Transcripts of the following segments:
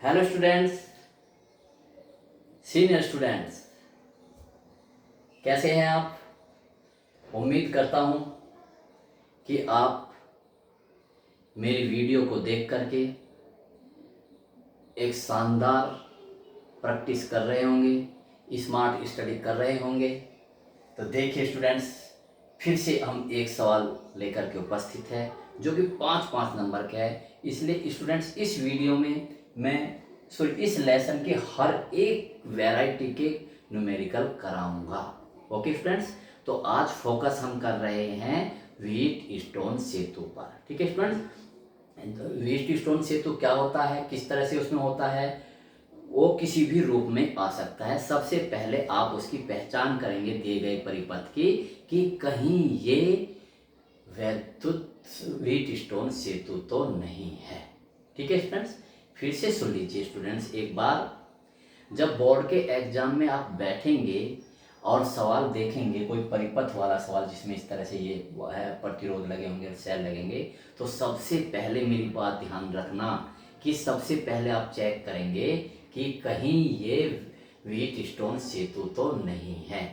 Hello students, senior students, कैसे हैं आप। उम्मीद करता हूं कि आप मेरी वीडियो को देख करके एक शानदार प्रैक्टिस कर रहे होंगे, स्मार्ट स्टडी कर रहे होंगे। तो देखिए स्टूडेंट्स, फिर से हम एक सवाल लेकर के उपस्थित है जो कि 5-5 नंबर का है। इसलिए स्टूडेंट्स इस वीडियो में मैं इस लेसन के हर एक वैरायटी के न्यूमेरिकल कराऊंगा। ओके स्टूडेंट्स, तो आज फोकस हम कर रहे हैं व्हीट स्टोन सेतु पर। ठीक है स्टूडेंट्स, व्हीट स्टोन सेतु क्या होता है, किस तरह से उसमें होता है, वो किसी भी रूप में आ सकता है। सबसे पहले आप उसकी पहचान करेंगे दिए गए परिपथ की कि कहीं ये वैद्युत व्हीट स्टोन सेतु तो नहीं है। ठीक है स्टूडेंट्स, फिर से सुन लीजिए स्टूडेंट्स एक बार। जब बोर्ड के एग्जाम में आप बैठेंगे और सवाल देखेंगे, कोई परिपथ वाला सवाल जिसमें इस तरह से ये है प्रतिरोध लगे होंगे, सेल लगेंगे, तो सबसे पहले मेरी बात ध्यान रखना कि सबसे पहले आप चेक करेंगे कि कहीं ये व्हीट स्टोन सेतु तो नहीं है।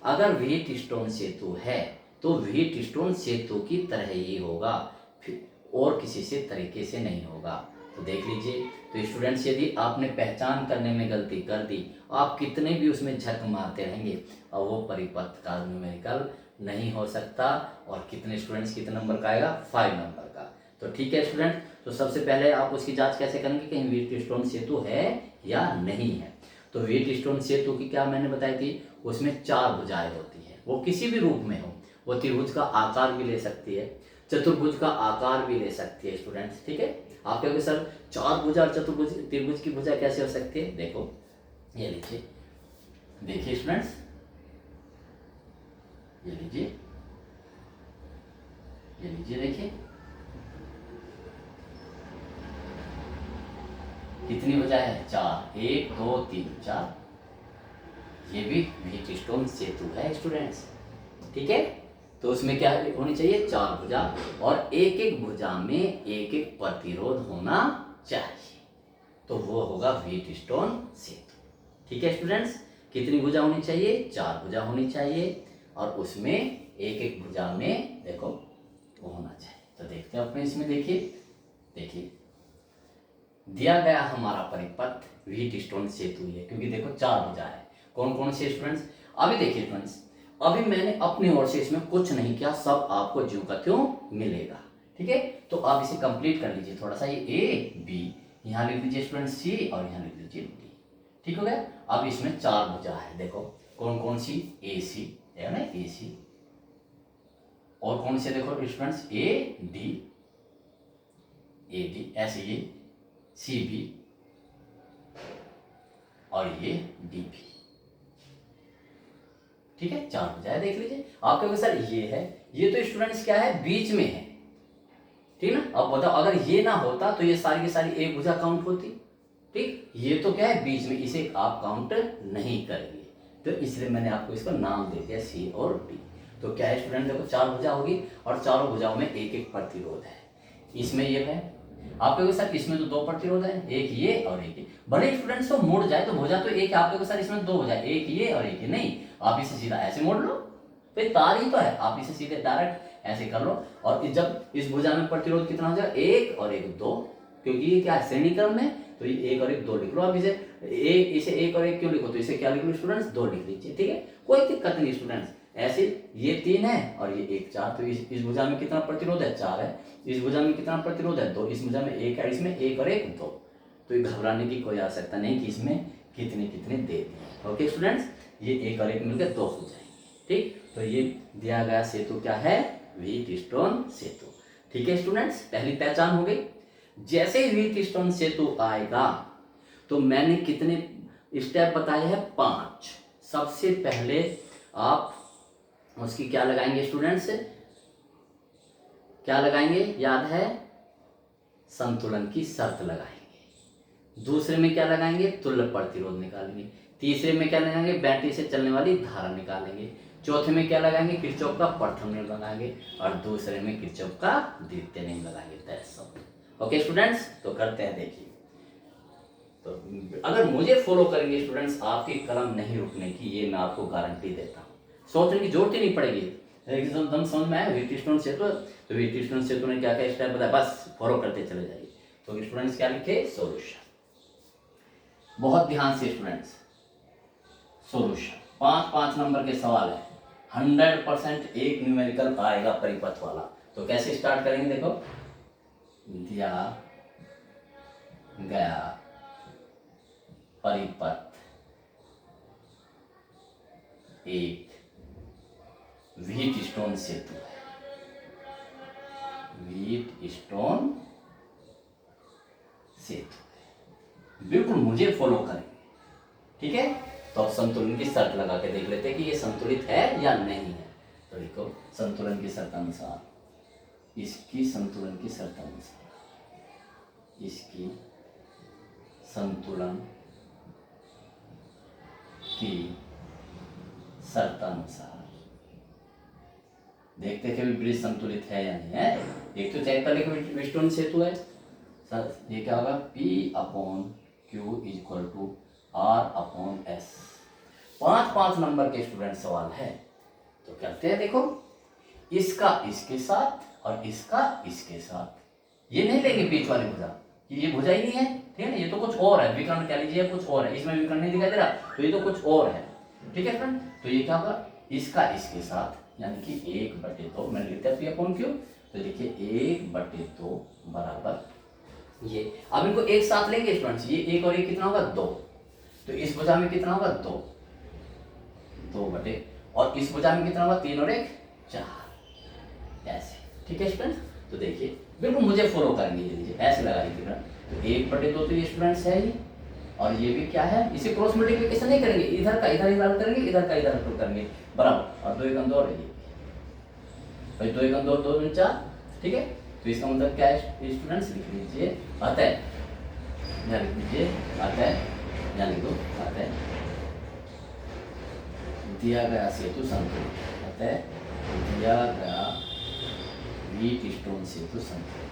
अगर व्हीट स्टोन सेतु है तो व्हीट स्टोन सेतु की तरह ही होगा, फिर और किसी से तरीके से नहीं होगा। तो देख लीजिए, तो स्टूडेंट्स यदि आपने पहचान करने में गलती कर दी, आप कितने भी उसमें झक मारते रहेंगे और वो परिपथ का न्यूमेरिकल नहीं हो सकता। और कितने स्टूडेंट्स कितने नंबर का आएगा, 5 नंबर का। तो ठीक है स्टूडेंट, तो सबसे पहले आप उसकी जांच कैसे करेंगे कहीं व्हीट स्टोन सेतु है या नहीं है। तो व्हीट स्टोन सेतु की क्या मैंने बताई थी, उसमें 4 भुजाएं होती है, वो किसी भी रूप में हो। वो त्रिभुज का आकार भी ले सकती है, चतुर्भुज का आकार भी ले सकती है स्टूडेंट्स। ठीक है, आप कहोगे सर 4 भुजा और चतुर्भुज त्रिभुज की भुजा कैसे हो सकती है। देखो ये लीजिए, देखिए स्टूडेंट्स, ये लीजिए, ये लीजिए, देखिए कितनी भुजाएं है, 4, 1 2 3 4। ये भी व्हीट स्टोन सेतु है स्टूडेंट्स। ठीक है, तो उसमें क्या होनी चाहिए, 4 भुजा, और एक एक भुजा में एक एक प्रतिरोध होना चाहिए, तो वो होगा व्हीट स्टोन सेतु। ठीक है स्टूडेंट्स, कितनी भुजा होनी चाहिए, 4 भुजा होनी चाहिए, और उसमें एक एक भुजा में देखो वो होना चाहिए। तो देखते हैं अपने इसमें, देखिए देखिए दिया गया हमारा परिपथ व्हीट स्टोन सेतु है, क्योंकि देखो 4 भुजा है। कौन कौन से स्टूडेंट्स, अभी देखिए स्टूडेंट्स, अभी मैंने अपनी ओर से इसमें कुछ नहीं किया, सब आपको ज्यों का त्यों मिलेगा। ठीक है, तो आप इसे कंप्लीट कर लीजिए थोड़ा सा। ये ए बी, यहाँ लिख लीजिए स्टूडेंट सी, और यहाँ लिख लीजिए डी। ठीक हो गया। अब इसमें 4 भुजा है, देखो कौन कौन सी, ए सी है ना, ए सी, और कौन से देखो स्टूडेंट्स, ए डी, ऐसे ये सी बी, और ये डी बी। ठीक है, 4 भुजाएं देख लीजिए। आप कहोगे सर ये है, ये तो स्टूडेंट्स क्या है, बीच में है। ठीक ना, अब बताओ अगर ये ना होता तो ये सारी की सारी एक भुजा काउंट होती। ठीक, ये तो क्या है बीच में, इसे आप काउंट नहीं करेंगे, तो इसलिए मैंने आपको इसका नाम दे दिया सी और डी। तो क्या है स्टूडेंट, देखो 4 भुजा होगी और चारों भुजाओं में एक एक प्रतिरोध है। इसमें ये है, आप कहोगे सर इसमें तो 2 प्रतिरोध है, एक ये और एक ये। भले स्टूडेंट्स तो मुड़ जाए तो भुजा तो एक, आप कहोगे सर इसमें 2 भुजा, एक ये और एक ये, नहीं आप इसे सीधा ऐसे मोड़ लो, तो तार ही तो है, आप इसे सीधे डायरेक्ट ऐसे कर लो। और जब इस भुजा में प्रतिरोध कितना हो जाएगा, 1 और 1 2, क्योंकि ये क्या है श्रेणी क्रम में, तो ये 1 और 1 2 लिख लो। अब इसे 1 और 1 क्यों लिखो, तो इसे क्या लिख लो स्टूडेंट्स, 2 लिख लीजिए। ठीक है, कोई दिक्कत नहीं स्टूडेंट्स। ऐसे ये 3 है और ये 1 4, तो इस भुजा में कितना प्रतिरोध है, 4 है। इस भुजा में कितना प्रतिरोध है, 2। इस भुजा में 1 है, इसमें 1 और 1 2। तो ये घबराने की कोई आवश्यकता नहीं कि इसमें कितने कितने दे दिए। ओके स्टूडेंट्स, ये 1 और 1 मिलकर 2 हो जाएंगे। ठीक, तो ये दिया गया सेतु क्या है, व्हीट स्टोन सेतु। ठीक है स्टूडेंट्स, पहली पहचान हो गई। जैसे ही व्हीट स्टोन सेतु आएगा तो मैंने कितने स्टेप बताए हैं, 5। सबसे पहले आप उसकी क्या लगाएंगे स्टूडेंट्स, क्या लगाएंगे, याद है, संतुलन की शर्त लगाएंगे। दूसरे में क्या लगाएंगे, तुल्य प्रतिरोध निकालेंगे। तीसरे में क्या लगाएंगे, बैटरी से चलने वाली धारा निकालेंगे। चौथे में क्या लगाएंगे, किरचॉफ का प्रथम नियम लगाएंगे, और दूसरे में किरचॉफ का द्वितीय नियम लगाएंगे। ओके स्टूडेंट्स, तो करते हैं, देखिए तो अगर मुझे फॉलो करेंगे स्टूडेंट्स, आपकी कलम नहीं रुकने की, ये मैं आपको गारंटी देता हूँ। सोचने की जरूरत ही नहीं पड़ेगी, एकदम समझ में आया। व्हीटस्टोन सेतु, तो व्हीटस्टोन सेतु ने क्या क्या स्टेप बताया, बस फॉलो करते चले जाइए। तो स्टूडेंट्स क्या लिखे, सॉल्यूशन। बहुत ध्यान से स्टूडेंट्स, सॉल्यूशन 5 नंबर के सवाल है, 100% एक न्यूमेरिकल आएगा परिपथ वाला। तो कैसे स्टार्ट करेंगे, देखो, दिया गया परिपथ एक व्हीटस्टोन सेतु है, व्हीटस्टोन सेतु है, बिल्कुल मुझे फॉलो करेंगे, ठीक है। तो अब संतुलन की शर्त लगा के देख लेते हैं कि ये संतुलित है या नहीं है। तो देखो, संतुलन की शर्त अनुसार, इसकी संतुलन की शर्त अनुसार, इसकी संतुलन की शर्तानुसार देखते हैं कि ब्रिज संतुलित है या नहीं है। एक तो चेक कर ले व्हीटस्टोन सेतु है, ये क्या होगा, P/Q = R/S। 5 नंबर के स्टूडेंट सवाल है। तो करते हैं, देखो, इसका इसके साथ और इसका इसके साथ, ये नहीं लेंगे बीच वाली भुजा, ये भुजा ही नहीं है, ठीक है ना, ये तो कुछ और है, विकर्ण कह लीजिए, कुछ और है, इसमें विकर्ण नहीं दिखाई दे रहा, तो ये तो कुछ और है, ठीक है फ्रेंड। तो ये क्या होगा, इसका इसके साथ, यानी कि 1/2 मैंने लिखता है P/Q, तो देखिए 1/2 बराबर ये। अब इनको एक साथ लेंगे स्टूडेंट्स, ये एक और एक कितना होगा, 2, तो इस भुजा में कितना होगा, 2 बटे, और इस भुजा में कितना होगा, 3 और 1 4, ऐसे, ठीक है स्टूडेंट्स। तो देखिए बिल्कुल मुझे फॉलो करेंगे, ये लीजिए ऐसे लगा लीजिए। तो 1/2 तो ये स्टूडेंट्स है ही, और ये भी क्या है, इसे क्रॉस मल्टीप्लिकेशन नहीं करेंगे, इधर का इधर करेंगे, इधर का इधर करेंगे, बराबर, और 2 1 2 और ये भाई 2 1 2 2 2 4, ठीक है। तो इसका मतलब क्या है स्टूडेंट्स, लिख लीजिए अतः, या लिख लीजिए अतः, या लिख दो अतः दिया गया सेतु संतुलित, अतः दिया गया व्हीटस्टोन सेतु संतुलित,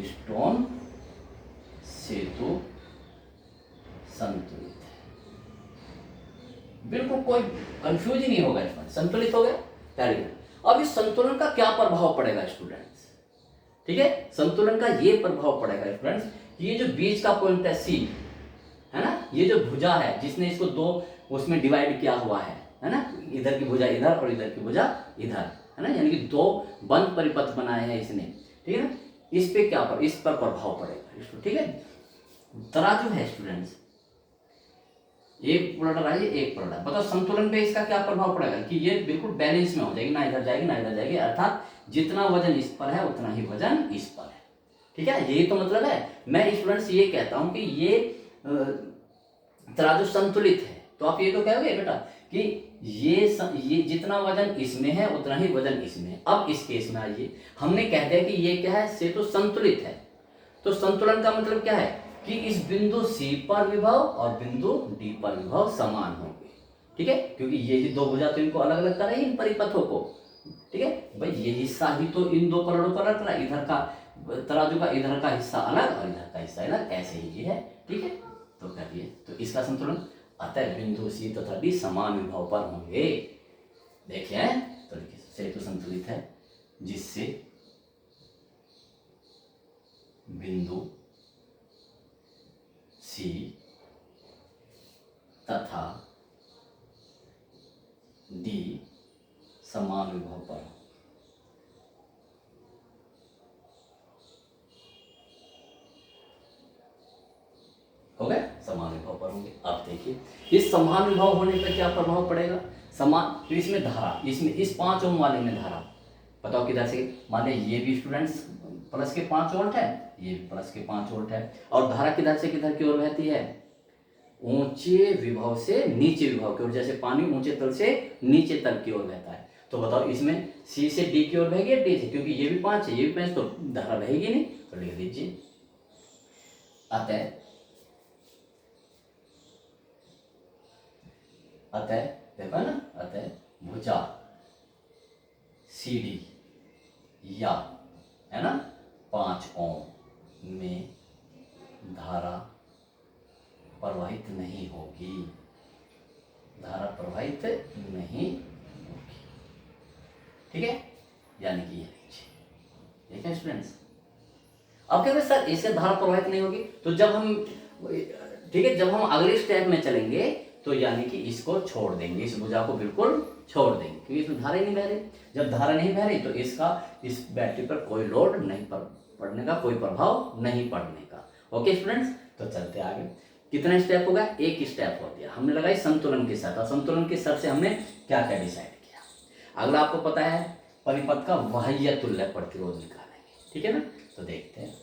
स्टोन सेतु संतुलित है। बिल्कुल कोई कंफ्यूज ही नहीं होगा इसमें, संतुलित हो गया, वेरी गुड। अब इस संतुलन का क्या प्रभाव पड़ेगा स्टूडेंट्स, ठीक है, संतुलन का ये प्रभाव पड़ेगा स्टूडेंट्स, ये जो बीच का पॉइंट है C, है ना, ये जो भुजा है जिसने इसको 2 उसमें डिवाइड किया हुआ है ना, इधर की भुजा इधर और इधर की भुजा इधर, है ना, यानी कि 2 बंद परिपथ बनाए हैं इसने, ठीक है ना। इस पे क्या पर, इस पर प्रभाव पड़ेगा, ठीक है। तराजू है स्टूडेंट्स, एक पलट रहा है, एक पलट रहा है, बताओ संतुलन पे इसका क्या प्रभाव पड़ेगा, कि ये बिल्कुल बैलेंस में हो जाएगी, ना इधर जाएगी ना इधर जाएगी, अर्थात जितना वजन इस पर है उतना ही वजन इस पर है, ठीक है। यही तो मतलब है। मैं स्टूडेंट्स ये कहता हूं कि ये तराजू संतुलित है, तो आप ये तो कहोगे बेटा कि ये जितना वजन इसमें है उतना ही वजन इसमें है। अब इस केस में आइए, हमने कह दिया कि ये क्या है, सेतु संतुलित है। तो संतुलन का मतलब क्या है कि इस बिंदु C पर विभव और बिंदु D पर विभव समान होंगे, ठीक है, क्योंकि ये ही 2 भुजा तो इनको अलग अलग कर रही है इन परिपथों को, ठीक है भाई। ये हिस्सा ही तो इन 2 पलड़ों पर रख रहा है, इधर का तराजू का इधर का हिस्सा अलग और इधर का हिस्सा अलग, ऐसे ही ये है, ठीक है। तो करिए, तो इसका संतुलन, अतः बिंदु C तथा D समान विभव पर होंगे। देखिए, तो देखिए सेतु संतुलित है जिससे बिंदु C तथा D समान विभव पर हो गए, समान विभव पर होंगे। अब देखिए इस समान विभव होने पर क्या प्रभाव पड़ेगा, समान, तो इसमें धारा, इसमें इस 5 ओम वाले में धारा, बताओ किधर से, मान लीजिए ये भी स्टूडेंट्स प्लस के 5 वोल्ट है, ये भी प्लस के 5 वोल्ट है, और धारा किधर से किधर की ओर बहती है, ऊंचे विभव से नीचे विभव की ओर, जैसे पानी ऊंचे तल से नीचे तल की ओर बहता है। तो बताओ इसमें C से D की ओर बहेगी, D से, क्योंकि ये भी 5 है ये भी 5, तो धारा बहेगी नहीं, तो लिख दीजिए अतः देखो ना, अतः भुजा CD या, है ना, 5 ओम में धारा प्रवाहित नहीं होगी, धारा प्रवाहित नहीं होगी। ठीक है, यानी कि ये लीजिए, ठीक है स्टूडेंट्स। अब क्या सर इससे धारा प्रवाहित नहीं होगी, तो जब हम, ठीक है, जब हम अगले स्टेप में चलेंगे तो यानी कि इसको छोड़ देंगे, इस भुजा को बिल्कुल छोड़ देंगे, क्योंकि इसमें धारा ही नहीं बह रही। जब धारा नहीं बह रही तो इसका इस बैटरी पर कोई लोड नहीं पड़ने का, कोई प्रभाव नहीं पड़ने का। ओके स्टूडेंट्स, तो चलते आगे। कितना स्टेप होगा, एक स्टेप हो गया, हमने लगाई संतुलन की शर्त, और संतुलन की शर्त से हमने क्या क्या डिसाइड किया। अगला आपको पता है परिपथ का बाह्य तुल्य प्रतिरोध निकालेंगे, ठीक है ना। तो देखते हैं,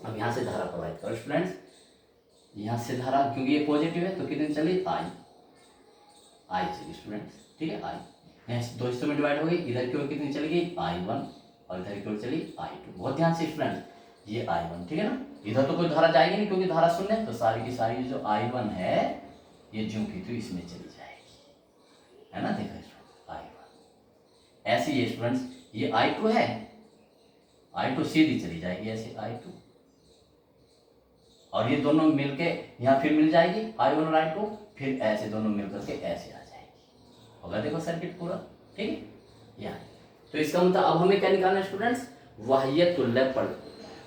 अब यहाँ से धारा प्रवाहित करो स्टूडेंट्स, यहाँ से धारा, क्योंकि ये पॉजिटिव है तो कितनी चली, आई चली स्टूडेंट्स, ठीक है, आई यहाँ दो हिस्सों में डिवाइड हो गई, इधर की ओर कितनी चली गई, I1, और इधर की ओर चली I2। बहुत ध्यान से स्टूडेंट्स, ये I1, ठीक है ना, इधर तो कोई धारा जाएगी नहीं क्योंकि धारा शून्य है, तो सारी की सारी जो I1 है ये ज्यों की त्यों इसमें चली जाएगी, है ना। देखो I1 ऐसे ये स्टूडेंट्स, ये I2 है, I2 सीधी चली जाएगी ऐसे I2, और ये दोनों मिलके यहाँ फिर मिल जाएगी I1 और I2, फिर ऐसे दोनों मिलकर के ऐसे आ जाएगी। होगा देखो सर्किट पूरा, ठीक है यहाँ। तो इसका मतलब अब हमें क्या निकालना है स्टूडेंट्स,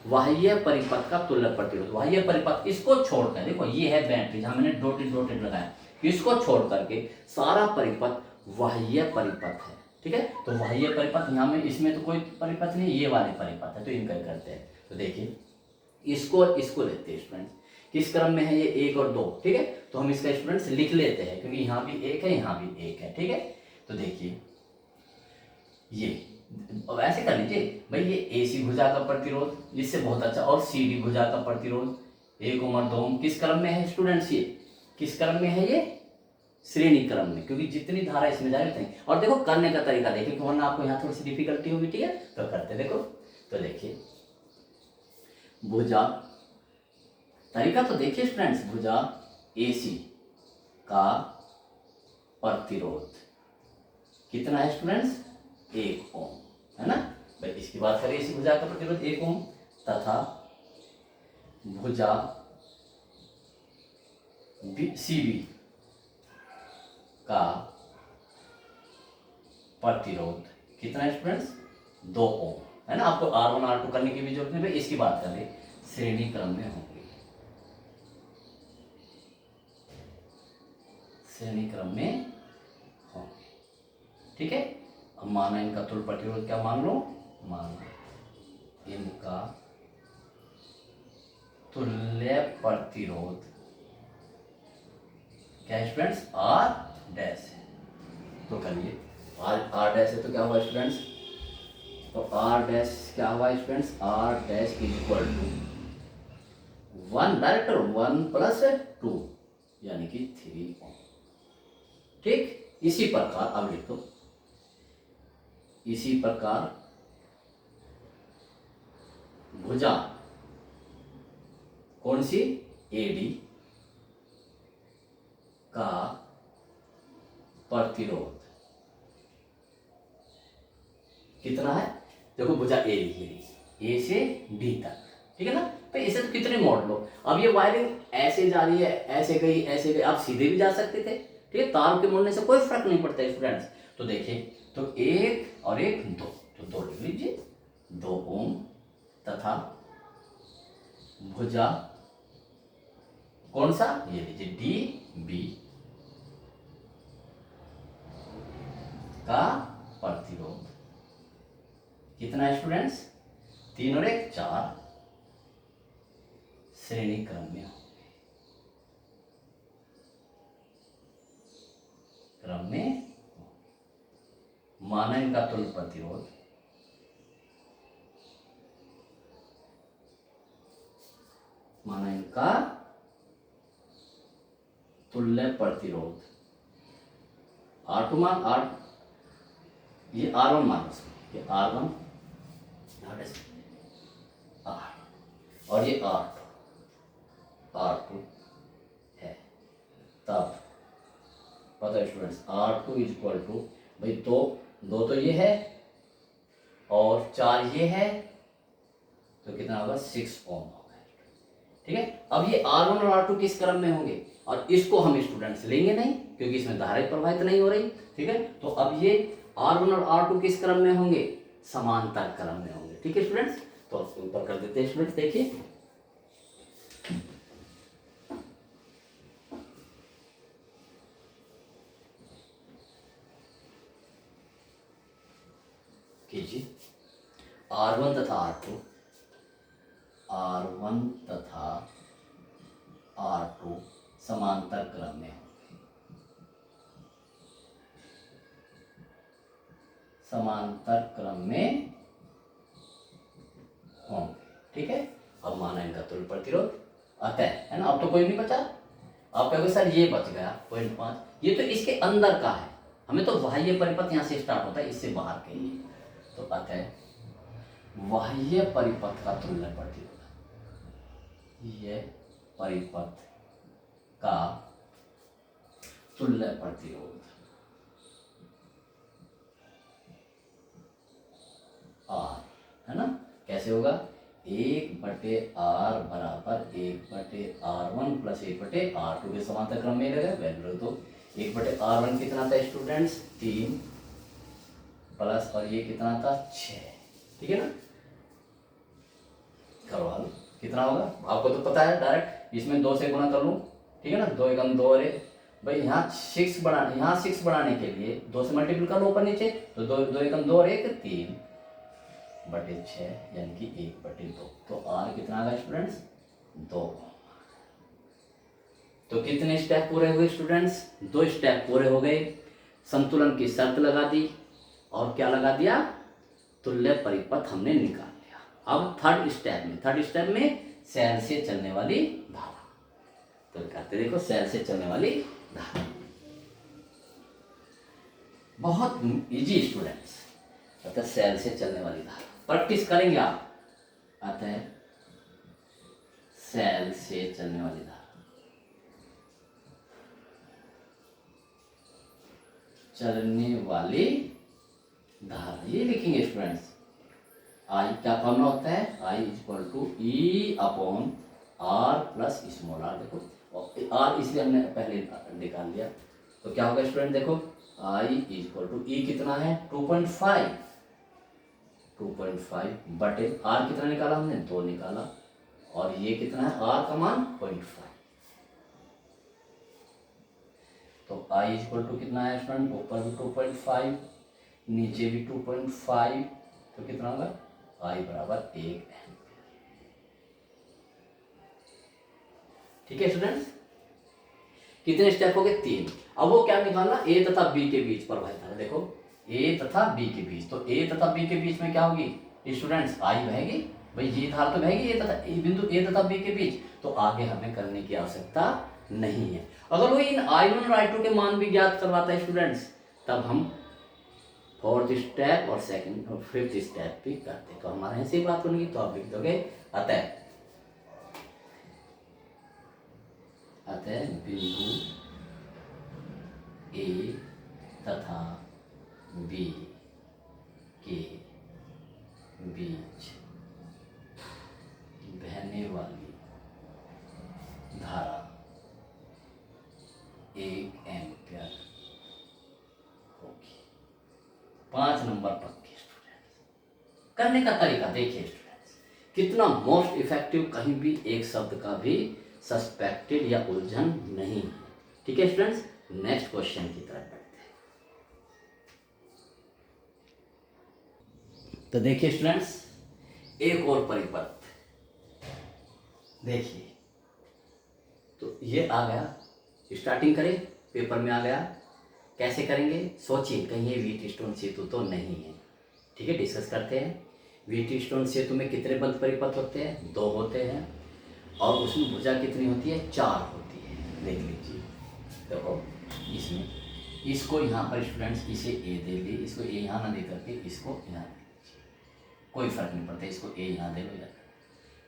बाह्य परिपथ का तुल्य प्रतिरोध, बाह्य परिपथ, इसको छोड़कर, देखो ये है बैटरी जहाँ मैंने डॉटेड डॉटेड लगाया, इसको छोड़ करके सारा परिपथ बाह्य परिपथ है, ठीक है। तो बाह्य परिपथ यहाँ में, इसमें तो कोई परिपथ नहीं, ये वाले परिपथ है, तो इनका करते हैं। तो देखिए इसको लेते हैं स्टूडेंट्स, किस क्रम में है ये, 1 और 2, ठीक है। तो हम इसका स्टूडेंट्स लिख लेते हैं, क्योंकि यहाँ भी 1 है, यहाँ भी 1 है, ठीक है। तो देखिए ये, अब ऐसे कर लीजिए भाई, ये AC भुजा का प्रतिरोध, इससे बहुत अच्छा, और CD भुजा का प्रतिरोध 1 ओम 2 ओम किस क्रम में है स्टूडेंट्स, ये किस क्रम में है, ये श्रेणी क्रम में, क्योंकि जितनी धारा इसमें जाएगी। और देखो करने का तरीका देखिए, वरना आपको यहाँ थोड़ी सी डिफिकल्टी होगी, ठीक है। तो करते देखो, तो देखिए भुजा, तरीका तो देखिए स्टूडेंट्स, भुजा AC का प्रतिरोध कितना है स्टूडेंट्स, 1 ओम, है ना भाई। इसकी बात करें, AC भुजा का प्रतिरोध 1 ओम, तथा भुजा CB का प्रतिरोध कितना है स्टूडेंट्स, 2 ओम, है ना। आपको R1 R2 करने की भी जरूरत नहीं, भाई इसकी बात करें श्रेणी क्रम में होंगे, श्रेणी क्रम में होंगे, ठीक है। अब माना इनका तुल्य प्रतिरोध क्या मान लो, माना इनका तुल्य प्रतिरोध क्या है स्टूडेंट्स, R डैश है। तो करिए R डैश है, तो क्या हुआ स्टूडेंट्स, तो R डैश क्या हुआ students, R dash is equal to 1 direct 1 plus 2 यानी कि 3 ओम, ठीक। इसी प्रकार अब लिख दो, इसी प्रकार भुजा कौन सी, AD का प्रतिरोध कितना है, देखो भुजा A लिखी, A से D तक, ठीक है ना। तो इसे तो कितने मोड़ लो, अब ये वायरिंग ऐसे जा रही है, ऐसे गई, ऐसे गई, आप सीधे भी जा सकते थे, ठीक है। तार के मोड़ने से कोई फर्क नहीं पड़ता स्टूडेंट्स। तो देखिए, तो 1 और 1 2, तो 2 लिख लीजिए, 2 ओम, तथा भुजा कौन सा, ये लीजिए DB का प्रतिरोध कितना है स्टूडेंट्स, 3 और 1 4, श्रेणी क्रम में होंगे, क्रम में। माना इनका तुल्य प्रतिरोध, माना इनका तुल्य प्रतिरोध R2 मान R, ये R1 मान, ये R1 R, और ये R2 है। तब पता है students, R2 is equal to, भाई 2 तो ये है और 4 ये है, तो कितना होगा, 6 ओम होगा। ठीक है। अब ये R1 और R2 किस क्रम में होंगे, और इसको हम स्टूडेंट्स लेंगे नहीं क्योंकि इसमें धाराएं प्रवाहित नहीं हो रही, ठीक है। तो अब ये R1 और R2 किस क्रम में होंगे, समांतर क्रम में होंगे, ठीक है स्टूडेंट्स। तो ऊपर कर देते हैं स्टूडेंट्स, देखिए कीजिए R1 तथा R2, R1 तथा R2 समांतर क्रम में होंगे, समांतर क्रम में होंगे, ठीक है। अब माना इनका तुल्य प्रतिरोध अतः, है ना। अब तो कोई नहीं बचा, आप कहोगे सर ये बच गया 0.5, ये तो इसके अंदर का है, हमें तो बाह्य परिपथ यहाँ से स्टार्ट होता है, इससे बाहर के लिए। तो अतः बाह्य परिपथ का तुल्य प्रतिरोध, यह परिपथ का तुल्य प्रतिरोध R, है ना। कैसे होगा, 1/R बराबर 1/R1 प्लस 1/R2 के समांतर क्रम में लगेगा वैल्यू। तो 1/R1 कितना था स्टूडेंट्स, 3 प्लस, और ये कितना था 6, ठीक है ना। करवा लो कितना होगा, आपको तो पता है, डायरेक्ट इसमें 2 से गुणा कर लूँ, ठीक है ना। 2 एकम 2 और 1, भाई यहाँ 6 बढ़ाने के लिए 2 से मल्टीपल कर लो ऊपर नीचे, तो 2 एकम 2 और 1 3/6 यानी कि 1/2। तो R कितना आ गया स्टूडेंट्स, 2। तो कितने स्टेप पूरे हुए स्टूडेंट्स, 2 स्टेप पूरे हो गए। संतुलन की शर्त लगा दी और क्या लगा दिया, तुल्य परिपथ हमने निकाल लिया। अब थर्ड स्टेप में सेल से चलने वाली धारा, तो कहते देखो सेल से चलने वाली धारा, बहुत इजी स्टूडेंट्स। अतः सेल से चलने वाली धारा प्रैक्टिस करेंगे आप, अतः सेल से चलने वाली धारा, चलने वाली धारा, ये लिखेंगे स्टूडेंट्स। आई क्या फॉर्मूला होता है, I = E/R plus small r। देखो R इसलिए हमने पहले निकाल लिया, तो क्या होगा स्टूडेंट, देखो I = E कितना है 2.5 बटे R कितना निकाला हमने, 2 निकाला, और ये कितना है R का मान 0.5। तो I = कितना है स्टूडेंट, ऊपर भी 2.5 नीचे भी 2.5, तो कितना होगा I बराबर 1 एम्पियर, ठीक है स्टूडेंट्स। कितने स्टेप हो गए, 3। अब वो क्या निकालना, A तथा B के बीच प्रवाहित धारा, देखो A तथा B के बीच, तो A तथा B के बीच में क्या होगी स्टूडेंट्स, I बहेगी, भाई ये धारा तो बहेगी बिंदु A तथा B के बीच, तो आगे हमें करने की आवश्यकता नहीं है। अगर वो इन I1 और I2 के मान भी ज्ञात करवाता है स्टूडेंट्स, तब हम 4th स्टेप और 2nd और 5th स्टेप भी करते, तो हमारे यहाँ से बात बनेगी। तो आप लिख दोगे अतः बिंदु A तथा B के बीच बहने वाली धारा 1 एम्पियर होगी। 5 नंबर पक्के स्टूडेंट्स। करने का तरीका देखिए स्टूडेंट्स, कितना मोस्ट इफेक्टिव, कहीं भी एक शब्द का भी सस्पेक्टेड या उलझन नहीं है, ठीक है स्टूडेंट्स। नेक्स्ट क्वेश्चन की तरफ बढ़ते हैं। तो देखिए स्टूडेंट्स, एक और परिपथ देखिए, तो ये आ गया, स्टार्टिंग करें, पेपर में आ गया, कैसे करेंगे सोचिए, कहीं ये व्हीटस्टोन सेतु तो नहीं है, ठीक है। डिस्कस करते हैं। व्हीटस्टोन सेतु में कितने बंद परिपथ होते हैं, 2 होते हैं, और उसमें भुजा कितनी होती है, 4 होती है। देख लीजिए, देखो इसमें इसको यहाँ पर स्टूडेंट्स इसे ए दे ली, इसको ए यहाँ ना दे करके इसको यहाँ दे लीजिए, कोई फर्क नहीं पड़ता, इसको ए यहाँ दे लो या,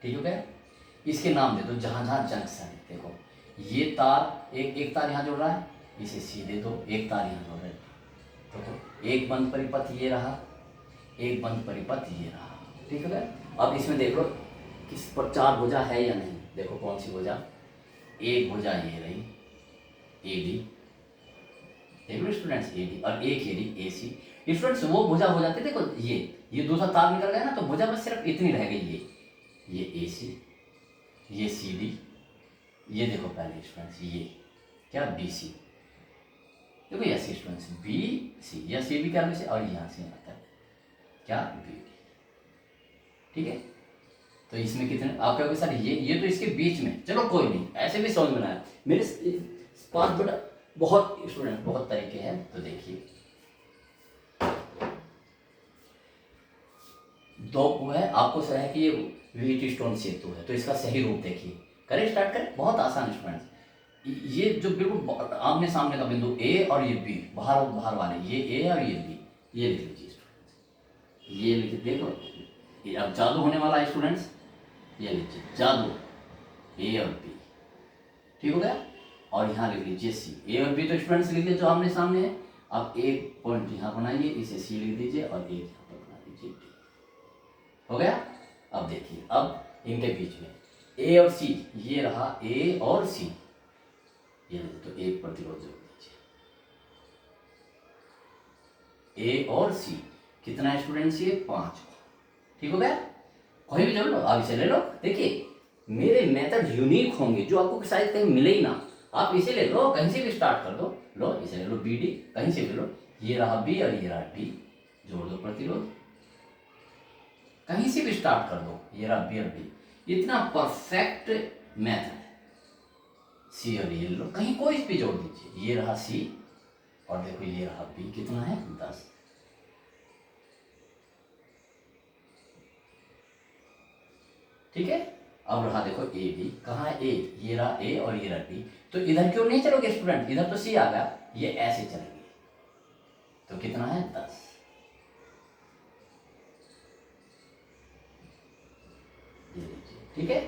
ठीक हो गया। इसके नाम दे दो जहाँ जहाँ जंक्शन है, देखो ये तार एक तार यहाँ जोड़ रहा है, इसे सी दे दो, एक तार यहाँ जोड़ रहा है, तो एक बंद परिपथ ये रहा, एक बंद परिपथ ये रहा, ठीक है। अब इसमें देख लो किस पर चार भुजा है या नहीं। देखो कौन सी भुजा, एक भुजा ये रही ए डी, देख लो स्टूडेंट्स ए डी, और एक ये रही ए सी। स्टूडेंट्स वो भुजा हो जाती है, देखो ये दूसरा तार निकल गया ना, तो भुजा बस सिर्फ इतनी रह गई, ये ए सी, ये सी डी, ये देखो पहले स्टूडेंट्स ये क्या बी सी, देखो यस स्टूडेंट्स बी सी, या सी बी क्या से, और यहाँ से आता है क्या बी डी, ठीक है। तो इसमें कितने आप क्या सर ये तो इसके बीच में, चलो कोई नहीं, ऐसे भी समझ में आया मेरे पास। बड़ा बहुत स्टूडेंट बहुत तरीके हैं, तो देखिए दो वो है, आपको सर है कि ये व्हीट स्टोन सेतु है, तो इसका सही रूप देखिए, करें स्टार्ट करें, बहुत आसान स्टूडेंट्स। ये जो बिल्कुल आमने सामने का बिंदु ए और ये बी, बाहर बाहर वाले ये ए और ये बी, ये लिख लीजिए स्टूडेंट्स, ये लिख देखो ये अब जादू होने वाला है स्टूडेंट्स, ये लीजिए जादू ए और बी, ठीक हो गया। और यहाँ लिख लीजिए सी, ए और बी तो स्टूडेंट्स लिख लीजिए जो आमने सामने है। अब एक पॉइंट यहाँ बनाइए, इसे सी लिख दीजिए और एक यहाँ पर बना दीजिए डी, हो गया। अब देखिए अब इनके बीच में ए और सी, ये रहा ए और सी, ये तो एक प्रतिरोध जोड़ दीजिए, ए और सी कितना है स्टूडेंट्स, ये 5, ठीक हो गया। कोई भी जोड़ लो, आप इसे ले लो, देखिए मेरे मेथड यूनिक होंगे जो आपको शायद कहीं मिले ही ना, आप इसे ले लो, कहीं से भी स्टार्ट कर दो, लो इसे ले लो बी डी, कहीं से भी लो, ये रहा बी और ये रहा डी, जोड़ दो प्रतिरोध, कहीं से भी स्टार्ट कर दो, ये रहा बी और डी, इतना परफेक्ट मेथड है। सी और ये लो, कहीं कोई भी जोड़ दीजिए, ये रहा सी और देखो ये रहा बी, कितना है 10, ठीक है। अब रहा देखो ए बी, कहाँ है ए, ये रहा ए और ये रहा बी, तो इधर क्यों नहीं चलोगे स्टूडेंट, इधर तो सी आ गया, ये ऐसे चलेंगे, तो कितना है 10, ये लीजिए, ठीक है।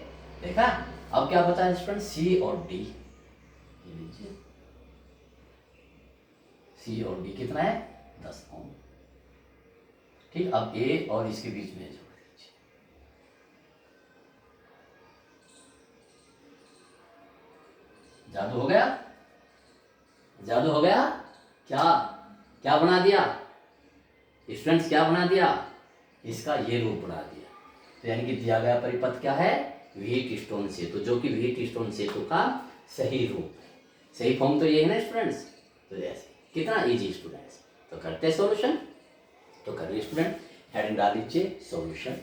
देखा अब क्या बता स्टूडेंट, सी और डी, ये लीजिए सी और डी कितना है 10 ओम, ठीक। अब ए और इसके बीच में जोड़ दीजिए, जादू हो गया, जादू हो गया। क्या क्या बना दिया स्टूडेंट्स, क्या बना दिया, इसका ये रूप बना दिया। तो यानी कि दिया गया परिपथ क्या है, व्हीट स्टोन सेतु, जो कि व्हीट स्टोन सेतु का सही रूप है। सही फॉर्म तो ये है ना स्टूडेंट्स, तो जैसे कितना इजी स्टूडेंट्स, तो करते हैं सॉल्यूशन, तो करिए स्टूडेंट, हेडिंग डाल लीजिए सॉल्यूशन।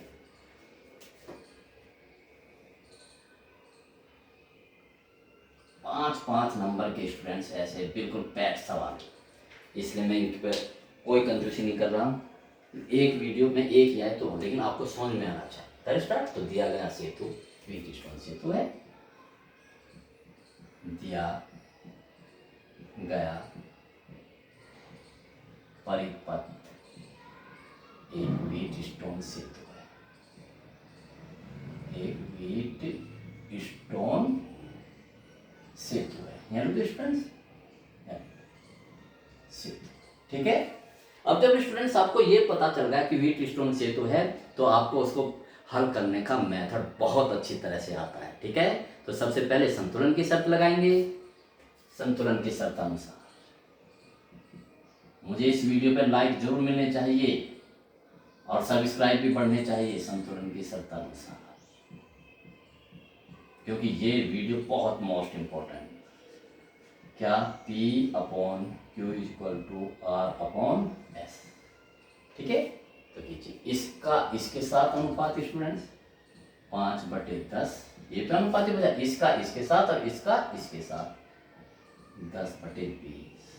पांच नंबर के स्टूडेंट्स ऐसे बिल्कुल पैक सवाल, इसलिए मैं इनके पर कोई कंफ्यूजन नहीं कर रहा हूँ, एक वीडियो में एक ही आए तो, लेकिन आपको समझ में आना चाहिए। कर स्टार्ट, तो दिया गया सेतु व्हीट स्टोन सेतु है, दिया गया परिपथ एक व्हीट स्टोन सेतु है, एक व्हीट स्टोन सेतु है, यहाँ लिखो स्टूडेंट्स सेतु, ठीक है। अब जब स्टूडेंट्स आपको ये पता चल गया कि व्हीट स्टोन सेतु है, तो आपको उसको हल करने का मेथड बहुत अच्छी तरह से आता है, ठीक है। तो सबसे पहले संतुलन की शर्त लगाएंगे, संतुलन की शर्त अनुसार मुझे इस वीडियो पे लाइक जरूर मिलने चाहिए और सब्सक्राइब भी बढ़ने चाहिए, संतुलन की शर्त अनुसार, क्योंकि ये वीडियो बहुत मोस्ट इंपॉर्टेंट है। क्या P upon Q equal to R upon S, ठीक है। तो कीजिए इसका इसके साथ अनुपात स्टूडेंट्स 5/10, ये तो अनुपात हो जाए, इसका इसके साथ और इसका इसके साथ 10/20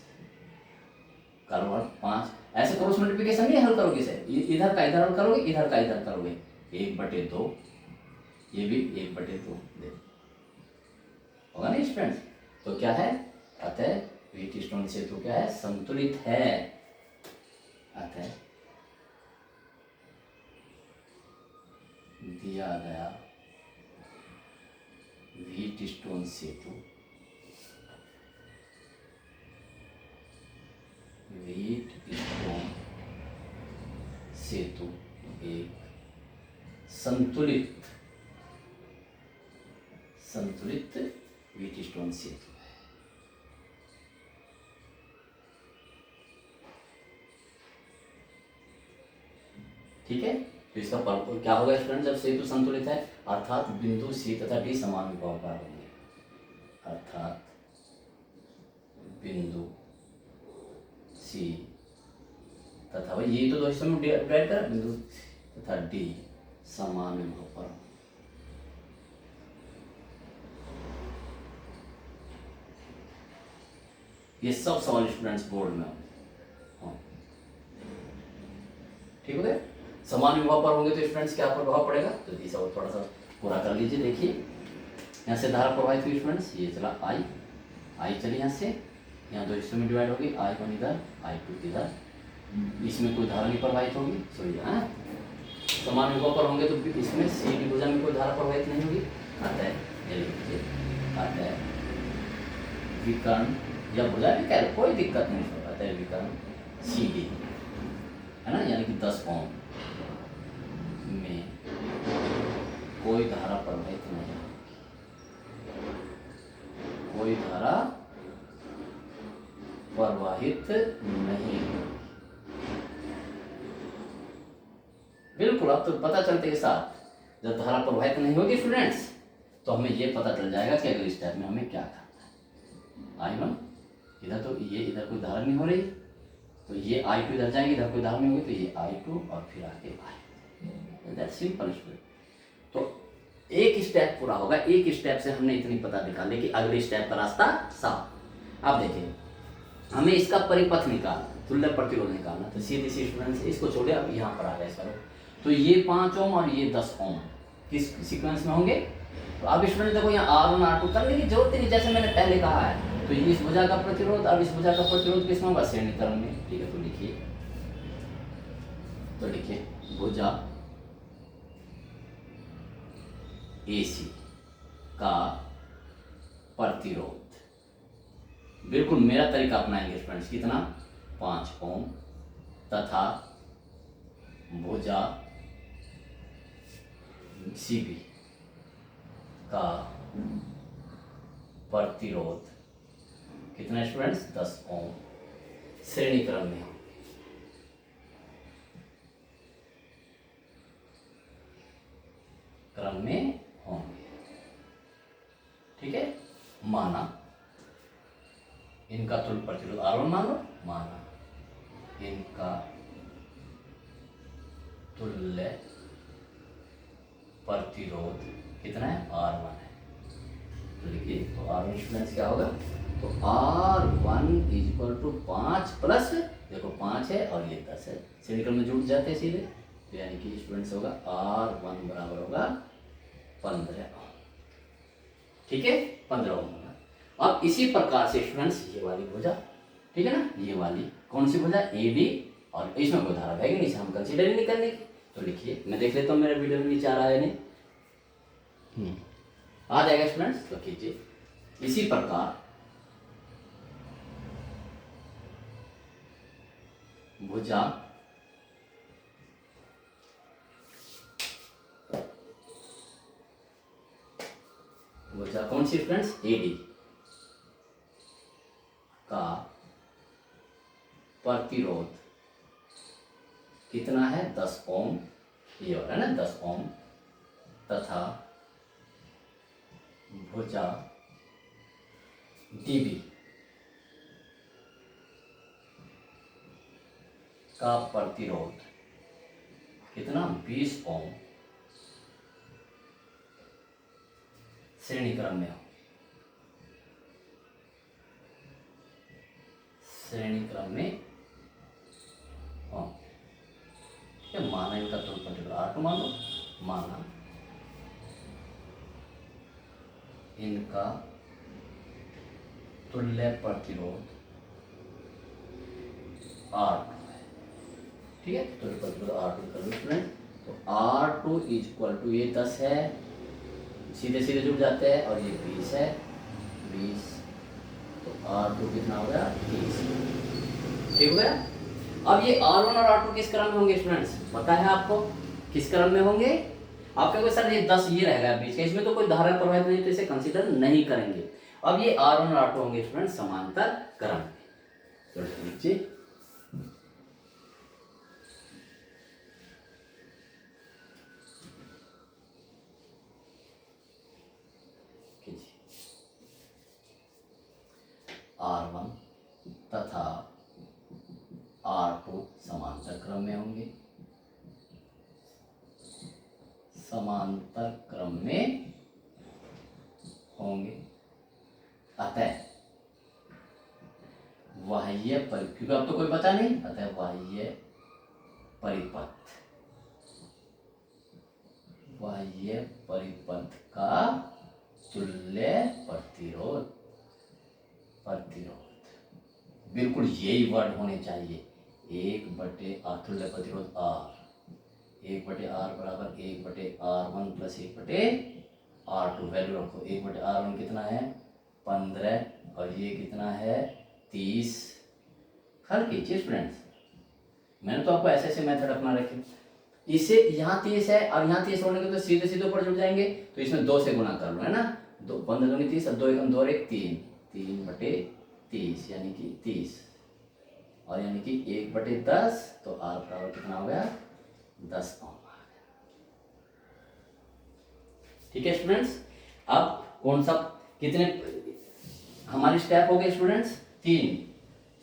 करो 5, ऐसे क्रॉस मल्टीप्लिकेशन नहीं हल करोगे इसे, इधर का इधर हल करोगे, इधर का इधर करोगे, 1/2, ये भी 1/2 दे होगा ना स्टूडेंट्स। तो क्या है, अतः व्हीट स्टोन सेतु क्या है, संतुलित है, अतः दिया गया व्हीट स्टोन सेतु, व्हीट स्टोन सेतु एक संतुलित संतुलित व्हीटस्टोन सेतु है। ठीक है, तो इसका पर्पल क्या होगा स्टूडेंट, जब सेतु संतुलित है अर्थात बिंदु सी तथा डी समान विभव पर होंगे, अर्थात बिंदु सी तथा भाई ये तो दो हिस्सों में डिवाइड करा, बिंदु तथा डी समान विभव पर। ये सब सवाल स्टूडेंट्स बोर्ड में होंगे। ठीक हो गया, समान विभव पर होंगे तो स्टूडेंट्स क्या प्रभाव पड़ेगा, तो इसे और थोड़ा सा पूरा कर लीजिए। देखिए यहाँ से धारा प्रवाहित हुई स्टूडेंट्स, ये चला आई चली यहाँ से, यहाँ दो हिस्सों में डिवाइड होगी, I1 इधर I2 इधर, इसमें कोई धारा नहीं प्रवाहित होगी। सॉरी समान विभव पर होंगे तो इसमें सी डी भुजा में कोई धारा प्रवाहित नहीं होगी। अतः ये लिख लीजिए, अतः विकर्ण या भुजा भी कह कोई दिक्कत नहीं होगा, अतः विकर्ण सी डी है ना, यानी कि 10 ओम में कोई धारा प्रवाहित नहीं होगी, कोई धारा प्रवाहित नहीं होगी। बिल्कुल, अब तो पता चलते के साथ जब धारा प्रवाहित नहीं होगी स्टूडेंट्स तो हमें ये पता चल जाएगा कि अगले स्टेप में हमें क्या करना है। I1 इधर, तो ये इधर कोई धारा नहीं हो रही, तो ये I2 इधर जाएंगे, इधर कोई धारा नहीं होगी, तो ये I2 और फिर आगे I। That simple student. तो एक स्टेप पूरा होगा, एक स्टेप से हमने इतनी पता निकाले कि अगले स्टेप का रास्ता साफ। अब देखिए हमें इसका परिपथ निकालना, तुल्य प्रतिरोध निकालना, तो सीधी सी स्टूडेंट्स इसको छोड़े, अब यहाँ पर आ जाए सर, तो ये 5 ओम और ये 10 ओम किस सीक्वेंस में होंगे। तो अब स्टूडेंट देखो यहाँ R1 R2 करने की जरूरत नहीं, जैसे मैंने पहले कहा है। तो ये इस भुजा का प्रतिरोध और इस भुजा का प्रतिरोध किसमें होगा, श्रेणी क्रम में। ठीक है, तो लिखिए भुजा AC का प्रतिरोध, बिल्कुल मेरा तरीका अपनाएंगे स्टूडेंट्स, कितना 5 ओम, तथा भुजा CB का प्रतिरोध कितना स्टूडेंट्स, 10 ओम, श्रेणी क्रम में होंगे। ठीक है, माना इनका तुल्य प्रतिरोध R1 मान लो, माना इनका तुल्य प्रतिरोध कितना है, R1 है। तो देखिए तो R1 स्टूडेंट्स क्या होगा, तो R1 इक्वल टू 5 प्लस, देखो 5 है और ये 10 है, श्रेणी क्रम में जुड़ जाते हैं सीधे, तो यानी कि स्टूडेंट्स होगा R1 बराबर होगा 15 ओम। ठीक है, 15 ओम होगा। अब इसी प्रकार से स्टूडेंट्स ये वाली भुजा, ठीक है ना, ये वाली कौन सी भुजा, AB, और इसमें कोई धारा बहेगी नहीं, हम कंसीडर ही नहीं करने की। तो लिखिए, मैं देख लेता हूँ मेरे वीडियो में नीचे आ रहा है नहीं, आ जाएगा स्टूडेंट्स। तो कीजिए इसी प्रकार भुजा कौन सी स्टूडेंट्स, AD का प्रतिरोध कितना है, 10 ओम, ये हो रहा है ना 10 ओम, तथा भुजा DB का प्रतिरोध कितना, 20 ओम, श्रेणी क्रम में हो, श्रेणी क्रम में हो। माना इनका तुल्य प्रतिरोध R2 मान लो, माना इनका तुल्य प्रतिरोध R2 है। ठीक है, तुल्य प्रतिरोध R2 कर लो स्टूडेंट। तो R2 इक्वल टू ये 10 है, सीधे सीधे जुड़ जाते हैं, और ये 20 है, 20, तो R2 कितना हो गया, 30। ठीक हो गया। अब ये R1 और R2 किस क्रम में होंगे स्टूडेंट्स, पता है आपको किस क्रम में होंगे, आपका कोई सर ये 10 ये रहेगा बीच का, इसमें तो कोई धारा प्रवाहित नहीं, तो इसे कंसीडर नहीं करेंगे। अब ये R1 और R2 होंगे स्टूडेंट समांतर क्रम में। तो नीचे R1 तथा R2 समांतर क्रम में होंगे, समांतर क्रम में होंगे। अतः बाह्य क्योंकि अब तो कोई बचा नहीं, अतः बाह्य परिपथ, बाह्य परिपथ का तुल्य प्रतिरोध, बिल्कुल यही वर्ड होने चाहिए। 1/R तुल्य प्रतिरोध R, 1/R बराबर 1/R1 प्लस 1/R2। वैल्यू रखो, 1/R1 कितना है 15 और ये कितना है 30। हल कीजिए स्टूडेंट्स, मैंने तो आपको ऐसे मेथड अपना रखे। इसे यहाँ 30 है और यहाँ 30 होने के तो सीधे सीधे ऊपर जुड़ जाएंगे, तो इसमें 2 से गुना कर लो, है ना। 15 दूनी 30 और 2 एकम 2 और 1 3, 3/30 यानी कि 30, और यानी कि 1/10, तो R बराबर कितना हो गया 10 ओम आ गया। ठीक है स्टूडेंट्स, अब कौन सा कितने हमारे स्टेप हो गए स्टूडेंट्स 3,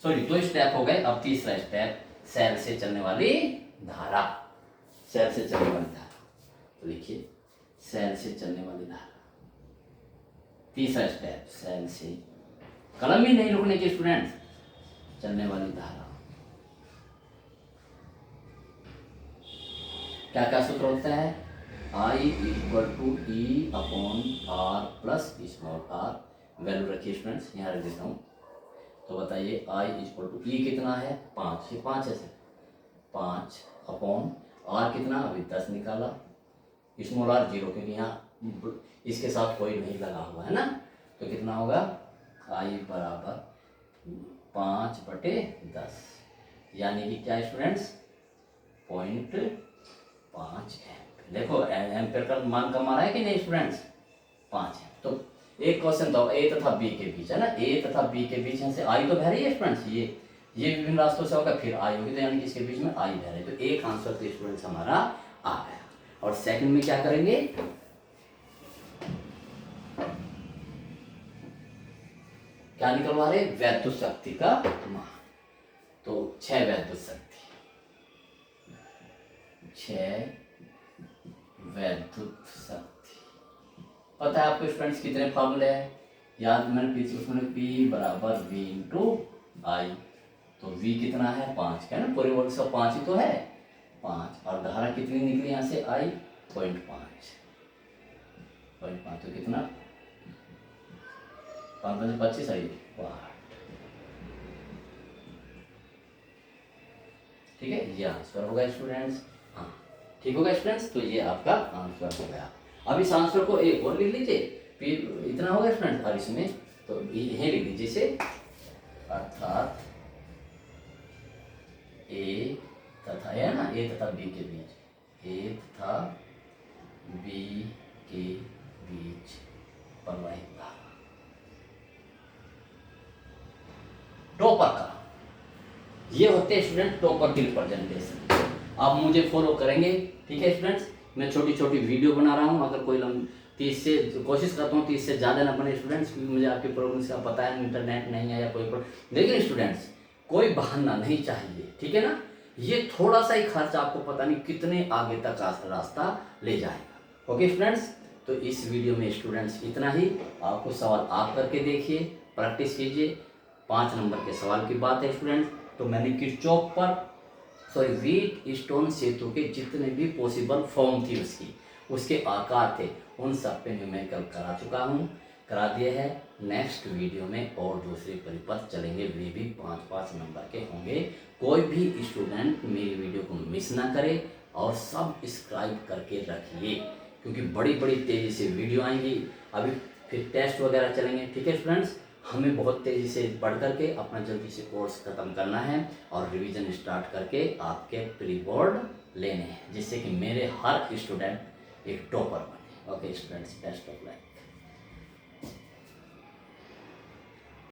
सॉरी 2 स्टेप हो गए। अब तीसरा स्टेप सेल से चलने वाली धारा, सेल से चलने वाली धारा। तो लिखिए सेल से चलने वाली धारा, तीसरा स्टेप सेल से, कलम ही नहीं रुकने की स्टूडेंट्स, चलने वाली धारा। क्या क्या सूत्र होता है, I = E/R plus small r। Value रखिए स्टूडेंट्स, यहाँ रख देता हूँ। तो बताइए I = E कितना है 5, ये 5 है, 5 अपॉन R कितना, अभी 10 निकाला, स्मॉल r 0 क्योंकि यहाँ इसके साथ कोई नहीं लगा हुआ है ना। तो कितना होगा I बराबर 5/10, यानी कि क्या स्टूडेंट्स 0.5 एम्प। देखो एम्पेयर का मान कम आ रहा है कि नहीं स्टूडेंट्स, 5 है। तो एक क्वेश्चन तो A तथा B के बीच है ना, A तथा B के बीच से I तो बह रही है स्टूडेंट्स, ये विभिन्न रास्तों से होगा, फिर I होगी, तो यानी कि इसके बीच में I बह रही है। तो एक आंसर तो स्टूडेंट्स हमारा आ गया। और सेकंड में क्या करेंगे, क्या निकलवा रहे, वैद्युत शक्ति का मान। तो 6 वैद्युत शक्ति, 6 वैद्युत शक्ति। पता है आपको स्टूडेंट्स कितने फॉर्मूले हैं याद, मैंने पीछे उसमें P बराबर V × I। तो V कितना है 5 का ना, पूरे वर्ग से 5 ही तो है 5, और धारा कितनी निकली यहाँ से I 0.5, तो कितना 5 × 25 है वाट। ठीक है, ये आंसर होगा स्टूडेंट्स। हाँ ठीक होगा स्टूडेंट्स, तो ये आपका आंसर हो गया। अब इस आंसर को एक और लिख लीजिए, फिर इतना होगा स्टूडेंट्स, और इसमें तो यही लिख लीजिए इसे, अर्थात A तथा है ना, A तथा B के बीच, A तथा B के बीच प्रवाहित धारा, टॉपर का, ये होते हैं स्टूडेंट टॉपर की रिप्रेजेंटेशन। आप मुझे फॉलो करेंगे, ठीक है स्टूडेंट्स। मैं छोटी छोटी वीडियो बना रहा हूँ, अगर कोई 30 से कोशिश करता हूँ 30 से ज़्यादा ना बने स्टूडेंट्स, क्योंकि मुझे आपके प्रॉब्लम्स का पता है, इंटरनेट नहीं है या कोई प्रॉब्लम। लेकिन स्टूडेंट्स कोई बहाना नहीं चाहिए, ठीक है ना। ये थोड़ा सा ही खर्च आपको पता नहीं कितने आगे तक रास्ता ले जाएगा। ओके स्टूडेंट्स, तो इस वीडियो में स्टूडेंट्स इतना ही। आपको सवाल आप करके देखिए, प्रैक्टिस कीजिए। 5 नंबर के सवाल की बात है स्टूडेंट्स, तो मैंने किरचॉफ पर व्हीटस्टोन सेतु के जितने भी पॉसिबल फॉर्म थी उसके आकार थे, उन सब पे न्यूमेरिकल करा चुका हूँ, करा दिए हैं। नेक्स्ट वीडियो में और दूसरे परिपथ चलेंगे, वे भी 5-5 नंबर के होंगे। कोई भी स्टूडेंट मेरी वीडियो को मिस ना करे और सब्सक्राइब करके रखिए, क्योंकि बड़ी बड़ी तेज़ी से वीडियो आएंगी। अभी फिर टेस्ट वगैरह चलेंगे, ठीक है स्टूडेंट्स। हमें बहुत तेज़ी से पढ़ करके अपना जल्दी से कोर्स ख़त्म करना है और रिवीजन स्टार्ट करके आपके प्री बोर्ड लेने हैं, जिससे कि मेरे हर स्टूडेंट एक टॉपर बने। Okay students, best of luck.